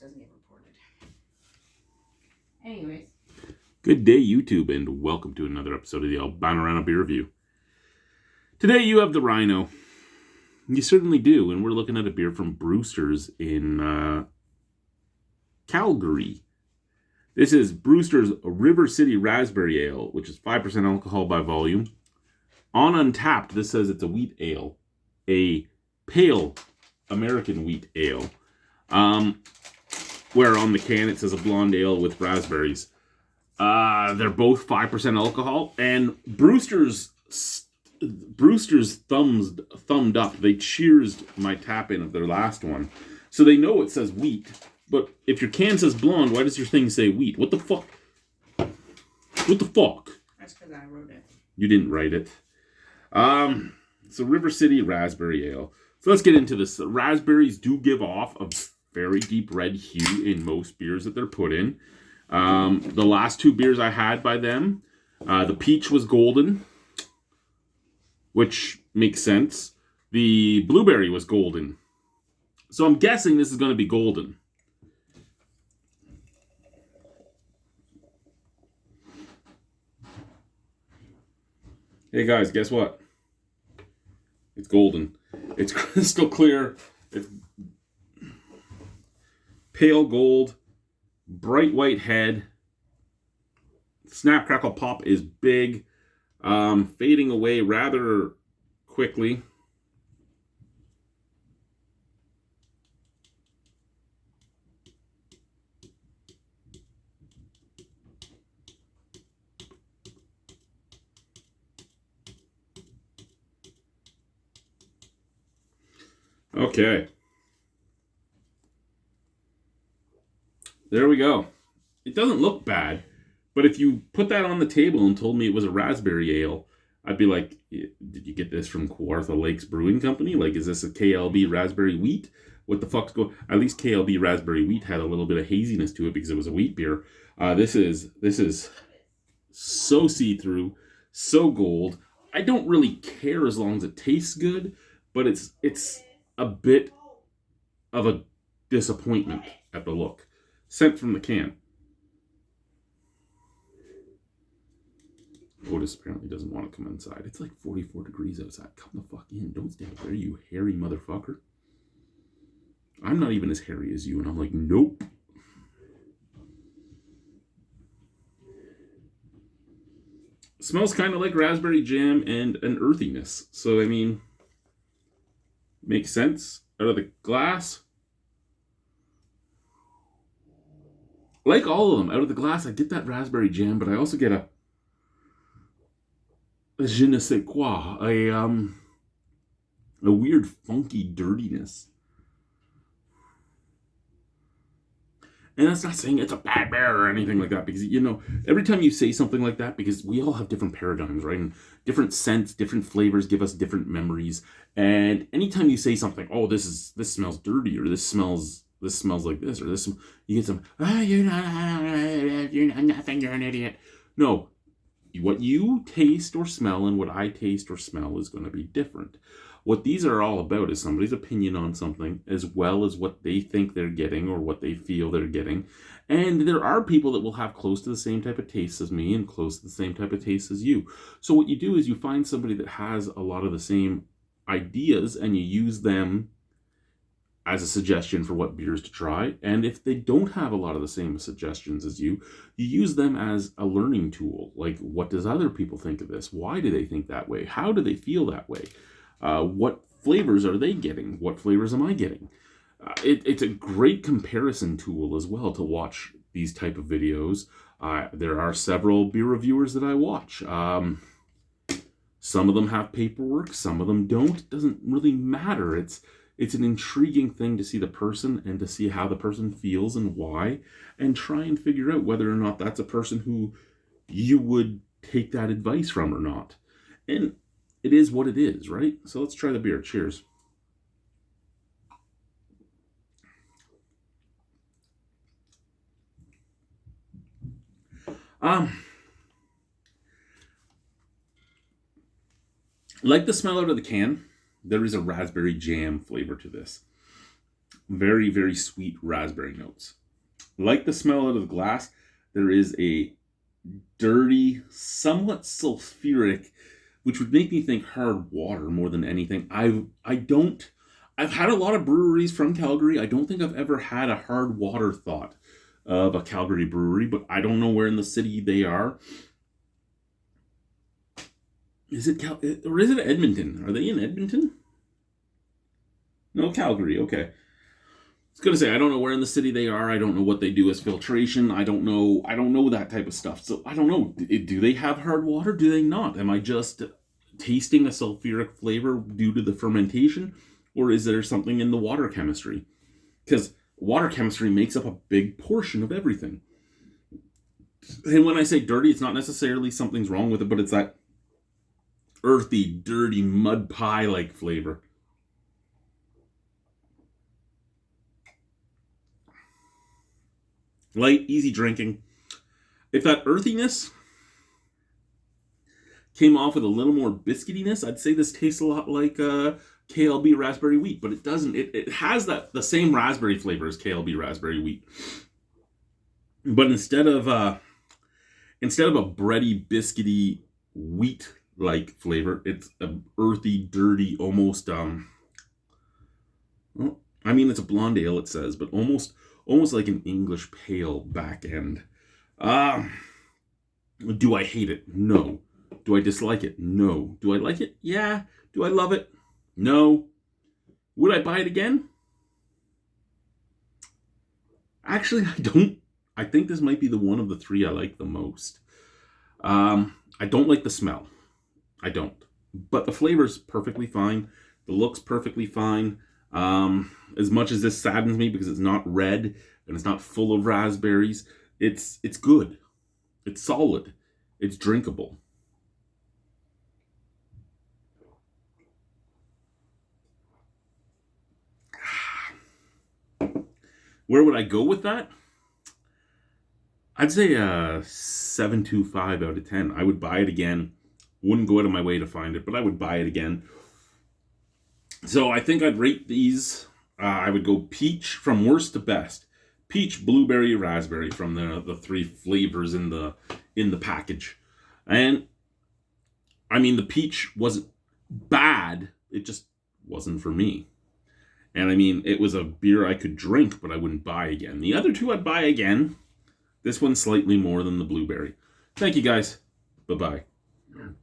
doesn't get reported. Anyways. Good day, YouTube, and welcome to another episode of the Albino Rhino Beer Review. Today you have the Rhino. You certainly do, and we're looking at a beer from Brewster's in Calgary. This is Brewster's River City Raspberry Ale, which is 5% alcohol by volume. On Untapped, this says it's a wheat ale. A pale American wheat ale. Where on the can it says a blonde ale with raspberries. They're both 5% alcohol, and Brewster's thumbed up. They cheersed my tap in of their last one. So they know it says wheat, but if your can says blonde, why does your thing say wheat? What the fuck? What the fuck? That's because I wrote it. You didn't write it. So River City Raspberry Ale. So let's get into this. Raspberries do give off a very deep red hue in most beers that they're put in. The last two beers I had by them, the peach was golden, which makes sense. The blueberry was golden. So I'm guessing this is going to be golden. Hey guys, guess what? It's golden. It's crystal clear. It's pale gold. Bright white head. Snap, crackle, pop is big. Fading away rather quickly. Okay. There we go. It doesn't look bad, but if you put that on the table and told me it was a raspberry ale, I'd be like, did you get this from Kawartha Lakes Brewing Company? Like, is this a KLB raspberry wheat? What the fuck's going? At least KLB raspberry wheat had a little bit of haziness to it because it was a wheat beer. This is so see-through, so gold. I don't really care as long as it tastes good, but it's a bit of a disappointment at the look. Sent from the can. Otis apparently doesn't want to come inside. It's like 44 degrees outside. Come the fuck in. Don't stay out there, you hairy motherfucker. I'm not even as hairy as you, and I'm like, nope. Smells kind of like raspberry jam and an earthiness. So, I mean, makes sense. Out of the glass. Like all of them, out of the glass, I get that raspberry jam, but I also get a je ne sais quoi, a weird funky dirtiness. And that's not saying it's a bad beer or anything like that, because, you know, every time you say something like that, because we all have different paradigms, right? And different scents, different flavors give us different memories. And anytime you say something, oh, this smells dirty, or this smells like this, or this, you get some, you're nothing, you're an idiot. No, what you taste or smell and what I taste or smell is going to be different. What these are all about is somebody's opinion on something, as well as what they think they're getting or what they feel they're getting. And there are people that will have close to the same type of taste as me and close to the same type of taste as you. So what you do is you find somebody that has a lot of the same ideas and you use them as a suggestion for what beers to try. And if they don't have a lot of the same suggestions as you, you use them as a learning tool. Like, what does other people think of this? Why do they think that way? How do they feel that way? What flavors are they getting? What flavors am I getting? It's a great comparison tool as well to watch these type of videos. There are several beer reviewers that I watch. Some of them have paperwork, some of them don't. It doesn't really matter. It's an intriguing thing to see the person and to see how the person feels and why, and try and figure out whether or not that's a person who you would take that advice from or not. And it is what it is, right? So let's try the beer. Cheers. Like the smell out of the can, there is a raspberry jam flavor to this. Very, very sweet raspberry notes. Like the smell out of the glass, there is a dirty, somewhat sulfuric, which would make me think hard water more than anything. I've had a lot of breweries from Calgary. I don't think I've ever had a hard water thought of a Calgary brewery, but I don't know where in the city they are. Is it or is it Edmonton? Are they in Edmonton? No, Calgary. Okay. I was gonna say I don't know where in the city they are. I don't know what they do as filtration. I don't know. I don't know that type of stuff. So I don't know. Do they have hard water? Do they not? Am I just tasting a sulfuric flavor due to the fermentation, or is there something in the water chemistry? Because water chemistry makes up a big portion of everything. And when I say dirty, it's not necessarily something's wrong with it, but it's that earthy, dirty mud pie like flavor. Light, easy drinking. If that earthiness came off with a little more biscuitiness, I'd say this tastes a lot like KLB raspberry wheat, but it doesn't. It has the same raspberry flavor as KLB raspberry wheat, but instead of a bready, biscuity wheat like flavor, it's a earthy, dirty, almost well, I mean it's a blonde ale, it says, but almost like an English pale back end. Do I hate it? No. Do I dislike it? No. Do I like it? Yeah. Do I love it? No. Would I buy it again? Actually, I don't. I think this might be the one of the three I like the most. I don't like the smell. I don't. But the flavor's perfectly fine. The look's perfectly fine. As much as this saddens me because it's not red and it's not full of raspberries, it's good. It's solid. It's drinkable. Where would I go with that? I'd say a 7.25 out of 10. I would buy it again. Wouldn't go out of my way to find it, but I would buy it again. So I think I'd rate these. I would go peach from worst to best. Peach, blueberry, raspberry from the three flavors in the package. And I mean the peach wasn't bad. It just wasn't for me. And I mean, it was a beer I could drink, but I wouldn't buy again. The other two I'd buy again. This one slightly more than the blueberry. Thank you guys. Bye-bye.